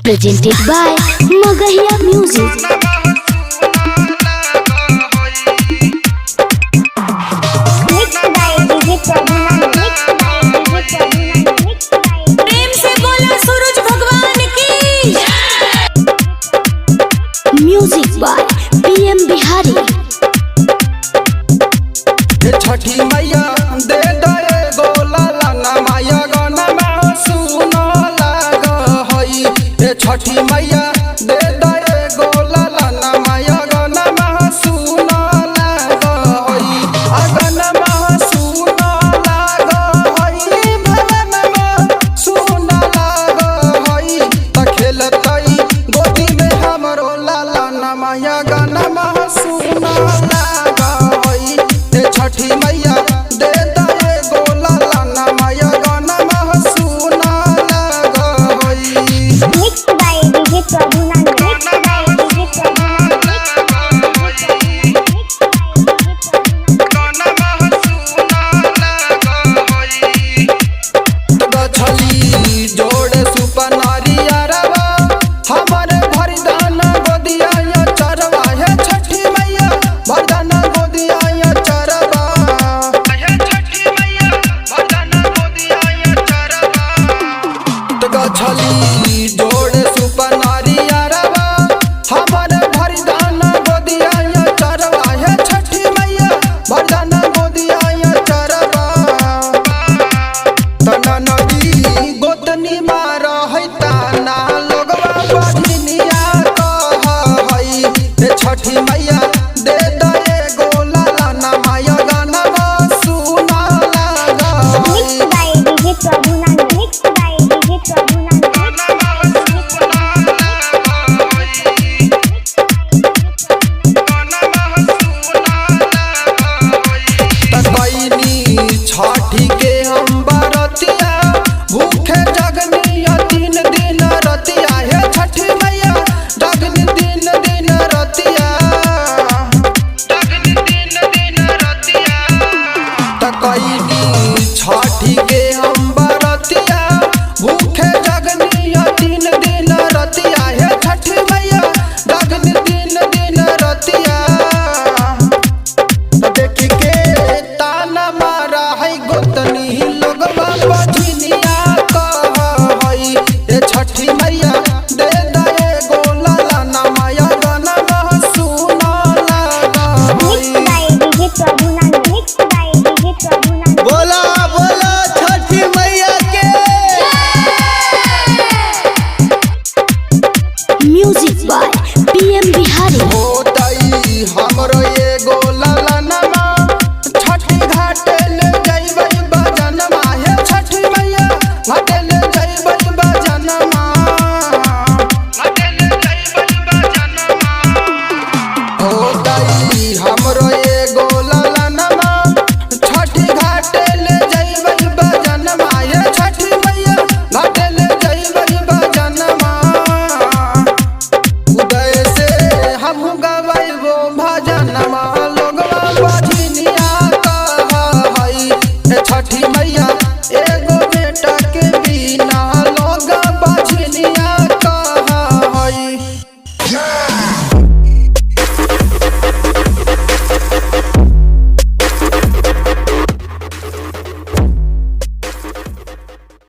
presented by Magahiya Music. प्रेम से बोला सूरज भगवान की Music by PM Bihari. छठी मैया दे दे गोला लाना माया गाना में सुनो लाग हई। छठी मैया दे दे गोला लाना माया गाना में सुनो लाग हई। गाना में सुनो लाग हई, भवन में सुनो लाग हई। त खेलतई गोदी में हमरो लाला ना माया गाना में सुनो लाग हई। छठी मैया दे दे गोला लाना माया गाना में सुना लाग हई। Mixed by DJ Prabhunan. Mixed by DJ Prabhunan. गाना में सुना लाग हई। गछली जोड़े सुपनारी अरवा हमरे भरदान गोदिया या चरवा। हे छठी मैया भरदान गोदिया या चरवा। हे छठी मैया भरदान गोदिया या चरवा। गछली जोड़े सुपनारी अरवा हमरे भरदान गोदिया या चरवा। हे छठी मैया भरदान गोदिया या चरवा। तना नदी गोतनी मार है ताना लोगवा बधिनिया कह हई। छठी मैया दे दे गोला लाना माया गाना में सुना लाग हई। Mixed by DJ Prabhunan. Mixed by DJ Prabhunan. छठी के हम बरतिया भूखे जगनिया 3 दिन रतिया। हे छठी मैया जगनी 3 दिन रतिया। जगनी 3 दिन रतिया। तकैनी छठी के हम बरतिया भूखे जगनिया 3 दिन रतिया। हे छठी मैया जगनी 3 दिन रतिया। देख के ताना मारा है गोतनी लोगवा बधिनिया कह हई। छठी मैया दे दे गोला लाना माया गाना में सुना लाग Mixed हई। by DJ Prabhunan. Mixed by DJ Prabhunan. बोला बोला छठी मैया के। Music by PM